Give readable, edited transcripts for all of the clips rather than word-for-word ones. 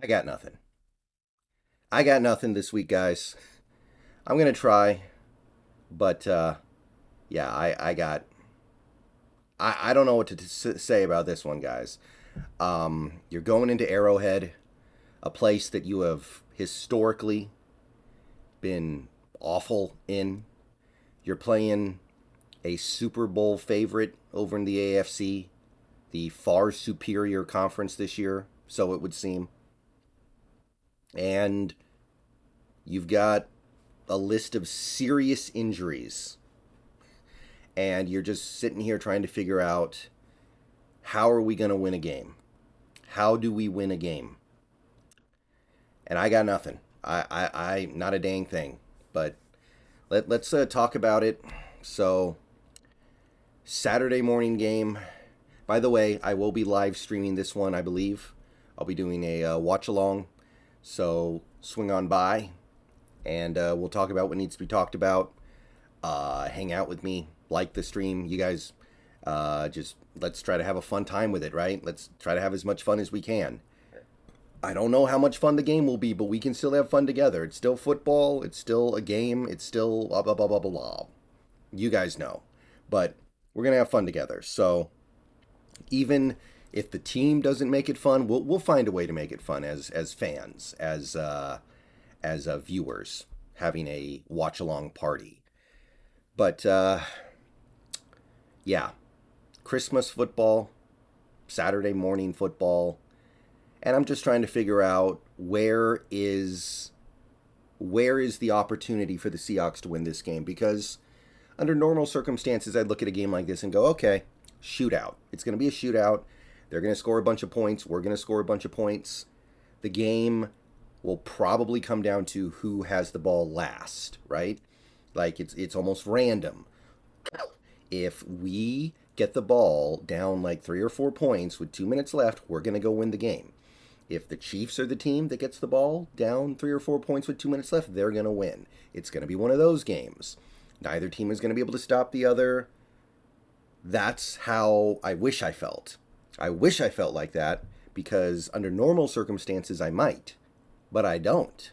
I got nothing. I got nothing this week, guys. I'm gonna try, but yeah, I don't know what to say about this one, guys. You're going into Arrowhead, a place that you have historically been awful in. You're playing a Super Bowl favorite over in the AFC, the far superior conference this year, so it would seem. And you've got a list of serious injuries, and you're just sitting here trying to figure out how are we going to win a game? How do we win a game? And I got nothing. I not a dang thing. But let's talk about it. So, Saturday morning game. By the way, I will be live streaming this one, I believe. I'll be doing a watch along. So, swing on by, and we'll talk about what needs to be talked about. Hang out with me, like the stream. You guys, just let's try to have a fun time with it, right? Let's try to have as much fun as we can. I don't know how much fun the game will be, but we can still have fun together. It's still football. It's still a game. It's still blah, blah, blah, blah, blah, blah. You guys know. But we're going to have fun together. So even if the team doesn't make it fun, we'll find a way to make it fun as fans, as viewers, having a watch-along party. But, yeah, Christmas football, Saturday morning football, and I'm just trying to figure out where is the opportunity for the Seahawks to win this game, because under normal circumstances, I'd look at a game like this and go, okay, shootout. It's going to be a shootout. They're going to score a bunch of points. We're going to score a bunch of points. The game will probably come down to who has the ball last, right? Like it's almost random. If we get the ball down like 3 or 4 points with 2 minutes left, we're going to go win the game. If the Chiefs are the team that gets the ball down 3 or 4 points with 2 minutes left, they're going to win. It's going to be one of those games. Neither team is going to be able to stop the other. That's how I wish I felt. I wish I felt like that, because under normal circumstances I might, but I don't,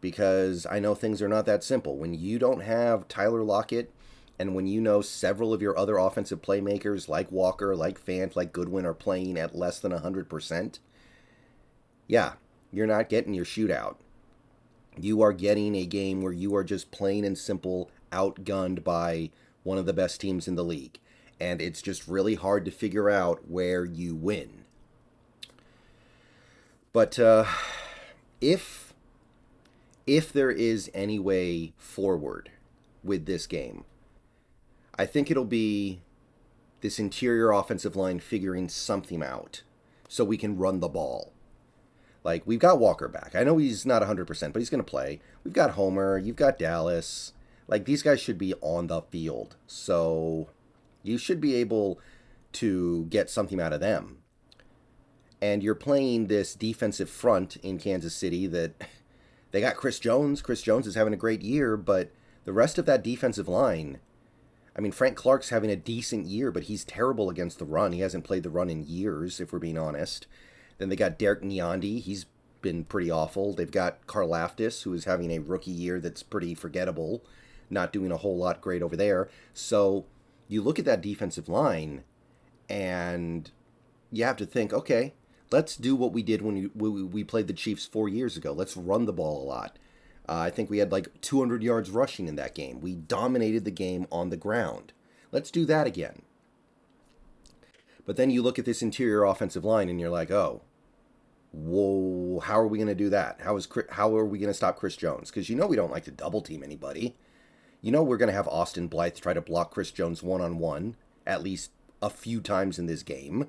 because I know things are not that simple. When you don't have Tyler Lockett, and when you know several of your other offensive playmakers like Walker, like Fant, like Goodwin are playing at less than 100%, yeah, you're not getting your shootout. You are getting a game where you are just plain and simple outgunned by one of the best teams in the league. And it's just really hard to figure out where you win. But if there is any way forward with this game, I think it'll be this interior offensive line figuring something out so we can run the ball. Like, we've got Walker back. I know he's not 100%, but he's going to play. We've got Homer. You've got Dallas. Like, these guys should be on the field. So you should be able to get something out of them. And you're playing this defensive front in Kansas City that they got Chris Jones. Chris Jones is having a great year, but the rest of that defensive line, I mean, Frank Clark's having a decent year, but he's terrible against the run. He hasn't played the run in years, if we're being honest. Then they got Derek Nyondi. He's been pretty awful. They've got Karlaftis, who is having a rookie year that's pretty forgettable, not doing a whole lot great over there. So you look at that defensive line, and you have to think, okay, let's do what we did when we played the Chiefs 4 years ago. Let's run the ball a lot. I think we had like 200 yards rushing in that game. We dominated the game on the ground. Let's do that again. But then you look at this interior offensive line and you're like, oh, whoa, how are we going to do that? How are we going to stop Chris Jones? Because you know we don't like to double team anybody. You know we're going to have Austin Blythe try to block Chris Jones one-on-one at least a few times in this game.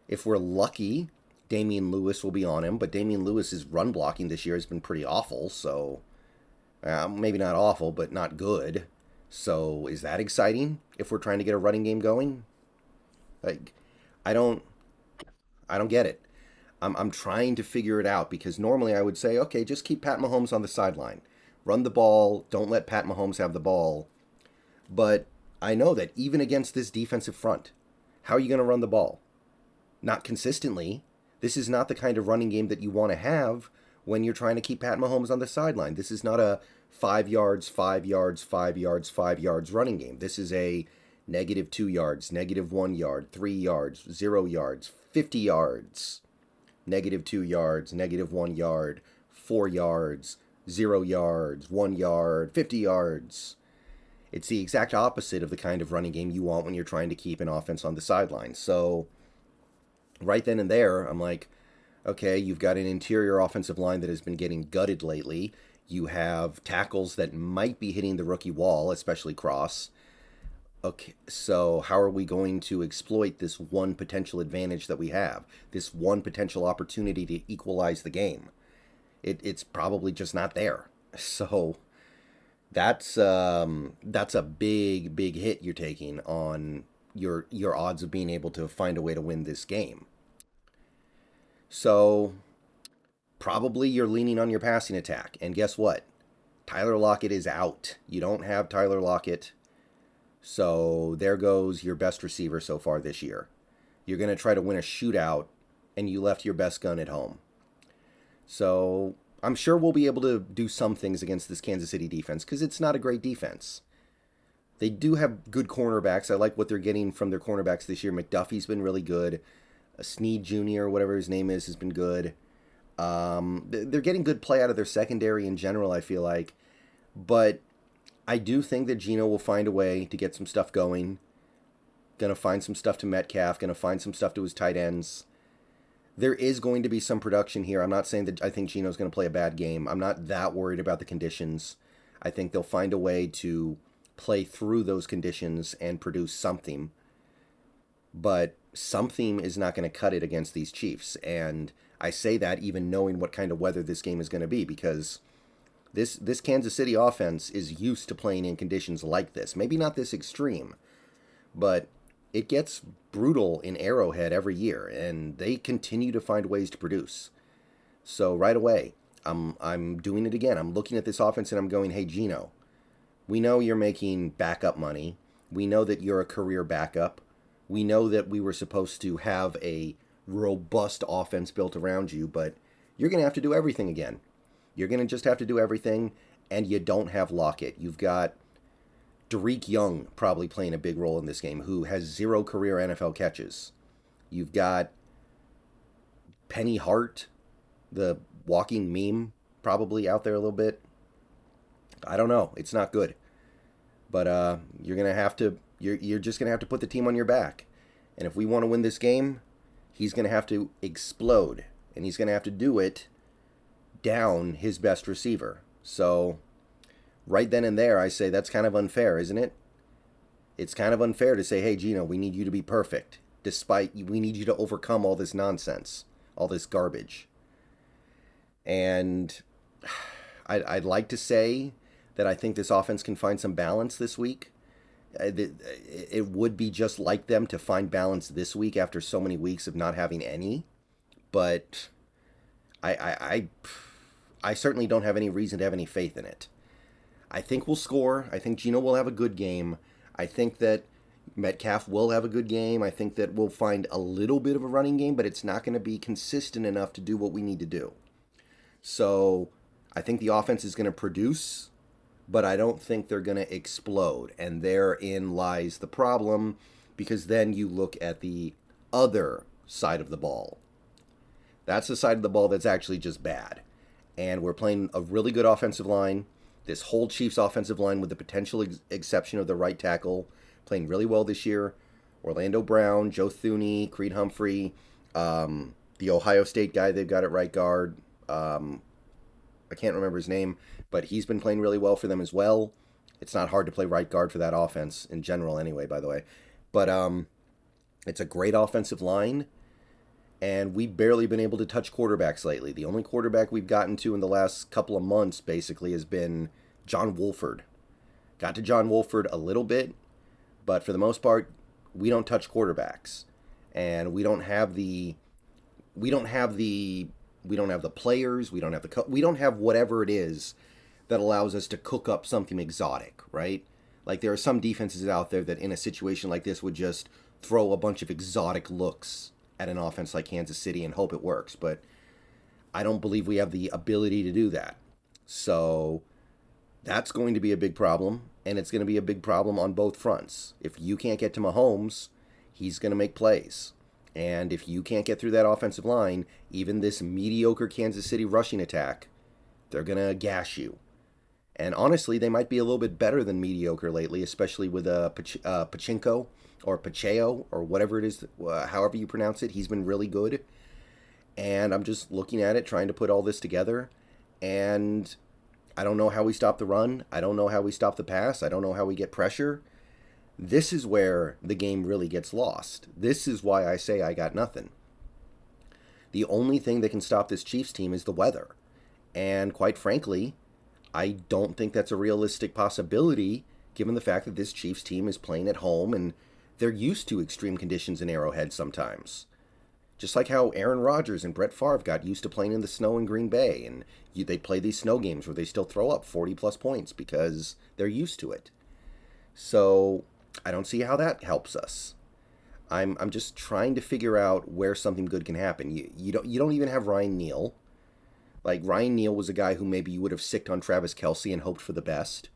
If we're lucky, Damian Lewis will be on him, but Damian Lewis's run blocking this year has been pretty awful, so maybe not awful, but not good. So is that exciting if we're trying to get a running game going? Like, I don't get it. I'm trying to figure it out, because normally I would say, okay, just keep Pat Mahomes on the sideline. Run the ball. Don't let Pat Mahomes have the ball. But I know that even against this defensive front, how are you going to run the ball? Not consistently. This is not the kind of running game that you want to have when you're trying to keep Pat Mahomes on the sideline. This is not a 5 yards, 5 yards, 5 yards, 5 yards running game. This is a -2 yards, -1 yard, 3 yards, 0 yards, 50 yards, -2 yards, -1 yard, 4 yards, 0 yards, 1 yard, 50 yards. It's the exact opposite of the kind of running game you want when you're trying to keep an offense on the sideline. So right then and there, I'm like, okay, you've got an interior offensive line that has been getting gutted lately. You have tackles that might be hitting the rookie wall, especially Cross. Okay, so how are we going to exploit this one potential advantage that we have? This one potential opportunity to equalize the game? It's probably just not there. So that's a big hit you're taking on your odds of being able to find a way to win this game. So probably you're leaning on your passing attack. And guess what? Tyler Lockett is out. You don't have Tyler Lockett. So there goes your best receiver so far this year. You're going to try to win a shootout, and you left your best gun at home. So I'm sure we'll be able to do some things against this Kansas City defense because it's not a great defense. They do have good cornerbacks. I like what they're getting from their cornerbacks this year. McDuffie's been really good. Snead Jr., whatever his name is, has been good. They're getting good play out of their secondary in general, I feel like. But I do think that Geno will find a way to get some stuff going. Going to find some stuff to Metcalf. Going to find some stuff to his tight ends. There is going to be some production here. I'm not saying that I think Geno's going to play a bad game. I'm not that worried about the conditions. I think they'll find a way to play through those conditions and produce something. But something is not going to cut it against these Chiefs. And I say that even knowing what kind of weather this game is going to be, because this Kansas City offense is used to playing in conditions like this. Maybe not this extreme, but it gets brutal in Arrowhead every year, and they continue to find ways to produce. So right away, I'm doing it again. I'm looking at this offense and I'm going, hey, Geno, we know you're making backup money. We know that you're a career backup. We know that we were supposed to have a robust offense built around you, but you're going to have to do everything again. You're going to just have to do everything, and you don't have Lockett. You've got Derek Young probably playing a big role in this game, who has 0 career NFL catches. You've got Penny Hart, the walking meme, probably out there a little bit. I don't know. It's not good. But you're going to have to, you're just going to have to put the team on your back. And if we want to win this game, he's going to have to explode. And he's going to have to do it down his best receiver. So right then and there, I say that's kind of unfair, isn't it? It's kind of unfair to say, hey, Geno, we need you to be perfect. We need you to overcome all this nonsense, all this garbage. And I'd like to say that I think this offense can find some balance this week. It would be just like them to find balance this week after so many weeks of not having any. But I certainly don't have any reason to have any faith in it. I think we'll score. I think Geno will have a good game. I think that Metcalf will have a good game. I think that we'll find a little bit of a running game, but it's not going to be consistent enough to do what we need to do. So I think the offense is going to produce, but I don't think they're going to explode. And therein lies the problem, because then you look at the other side of the ball. That's the side of the ball that's actually just bad. And we're playing a really good offensive line. This whole Chiefs offensive line, with the potential exception of the right tackle, playing really well this year. Orlando Brown, Joe Thuney, Creed Humphrey, the Ohio State guy they've got at right guard. I can't remember his name, but he's been playing really well for them as well. It's not hard to play right guard for that offense in general anyway, by the way. But it's a great offensive line, and we've barely been able to touch quarterbacks lately. The only quarterback we've gotten to in the last couple of months, basically, has been John Wolford. Got to John Wolford a little bit, but for the most part, we don't touch quarterbacks. And we don't have the players, we don't have whatever it is that allows us to cook up something exotic, right? Like, there are some defenses out there that in a situation like this would just throw a bunch of exotic looks at an offense like Kansas City and hope it works, but I don't believe we have the ability to do that. So that's going to be a big problem, and it's going to be a big problem on both fronts. If you can't get to Mahomes, he's going to make plays. And if you can't get through that offensive line, even this mediocre Kansas City rushing attack, they're going to gash you. And honestly, they might be a little bit better than mediocre lately, especially with Pachinko or Pacheco or whatever it is, however you pronounce it. He's been really good. And I'm just looking at it, trying to put all this together. And I don't know how we stop the run. I don't know how we stop the pass. I don't know how we get pressure. This is where the game really gets lost. This is why I say I got nothing. The only thing that can stop this Chiefs team is the weather. And quite frankly, I don't think that's a realistic possibility given the fact that this Chiefs team is playing at home and they're used to extreme conditions in Arrowhead sometimes. Just like how Aaron Rodgers and Brett Favre got used to playing in the snow in Green Bay, and they play these snow games where they still throw up 40-plus points because they're used to it. So I don't see how that helps us. I'm just trying to figure out where something good can happen. You don't even have Ryan Neal. Like, Ryan Neal was a guy who maybe you would have sicked on Travis Kelce and hoped for the best.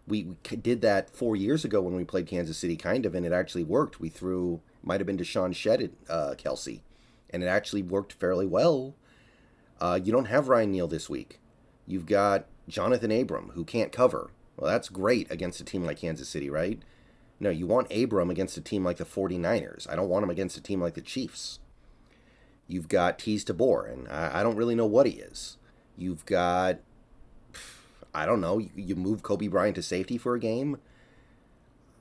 We did that 4 years ago when we played Kansas City, kind of, and it actually worked. We threw, might have been Deshaun Shed at Kelce, and it actually worked fairly well. You don't have Ryan Neal this week. You've got Jonathan Abram, who can't cover. Well, that's great against a team like Kansas City, right? No, you want Abram against a team like the 49ers. I don't want him against a team like the Chiefs. You've got Teez Tabor, and I don't really know what he is. You've got, I don't know, you move Kobe Bryant to safety for a game.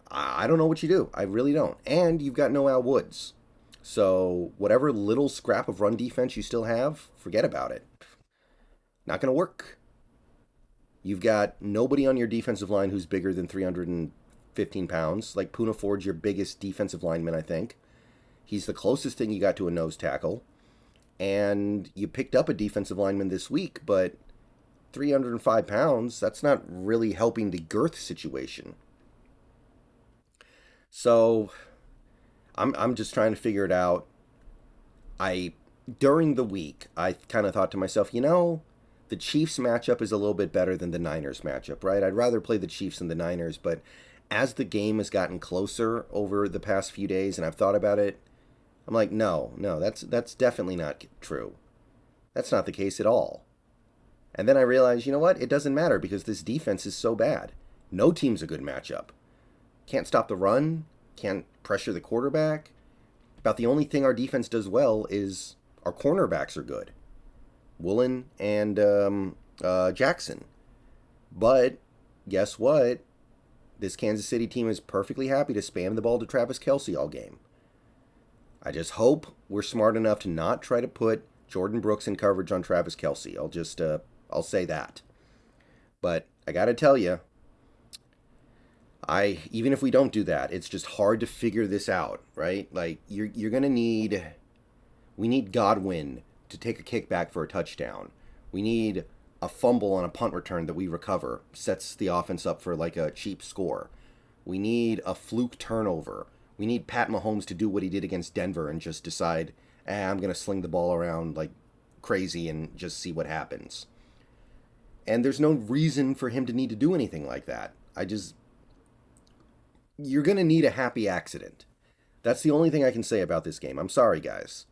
I don't know what you do. I really don't. And you've got Noel Woods. So whatever little scrap of run defense you still have, forget about it. Not going to work. You've got nobody on your defensive line who's bigger than 315 pounds. Like Poona Ford's your biggest defensive lineman, I think. He's the closest thing you got to a nose tackle. And you picked up a defensive lineman this week, but 305 pounds, that's not really helping the girth situation. So I'm just trying to figure it out. During the week, I kind of thought to myself, the Chiefs matchup is a little bit better than the Niners matchup, right? I'd rather play the Chiefs than the Niners, but as the game has gotten closer over the past few days and I've thought about it, I'm like, no, that's definitely not true. That's not the case at all. And then I realized, you know what? It doesn't matter because this defense is so bad. No team's a good matchup. Can't stop the run. Can't pressure the quarterback. About the only thing our defense does well is our cornerbacks are good. Woolen and Jackson. But guess what? This Kansas City team is perfectly happy to spam the ball to Travis Kelce all game. I just hope we're smart enough to not try to put Jordan Brooks in coverage on Travis Kelce. I'll say that. But I got to tell you, even if we don't do that, it's just hard to figure this out, right? Like, you're going to we need Godwin to take a kickback for a touchdown. We need a fumble on a punt return that we recover, sets the offense up for like a cheap score. We need a fluke turnover. We need Pat Mahomes to do what he did against Denver and just decide, I'm going to sling the ball around like crazy and just see what happens. And there's no reason for him to need to do anything like that. You're going to need a happy accident. That's the only thing I can say about this game. I'm sorry, guys.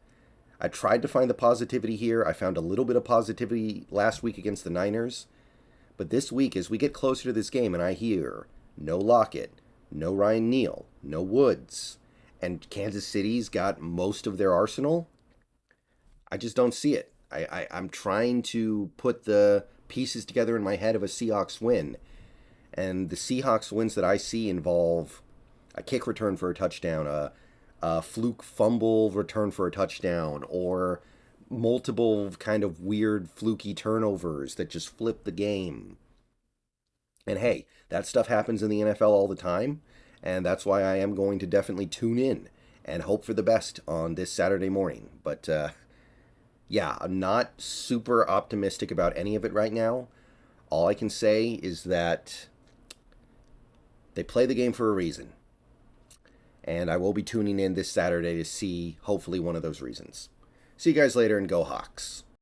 I tried to find the positivity here. I found a little bit of positivity last week against the Niners. But this week, as we get closer to this game and I hear no Lockett, no Ryan Neal, no Woods, and Kansas City's got most of their arsenal, I just don't see it. I'm trying to put the pieces together in my head of a Seahawks win. And the Seahawks wins that I see involve a kick return for a touchdown, a fluke fumble return for a touchdown, or multiple kind of weird fluky turnovers that just flip the game. And hey, that stuff happens in the NFL all the time, and that's why I am going to definitely tune in and hope for the best on this Saturday morning. But yeah, I'm not super optimistic about any of it right now. All I can say is that they play the game for a reason. And I will be tuning in this Saturday to see, hopefully, one of those reasons. See you guys later, and go Hawks.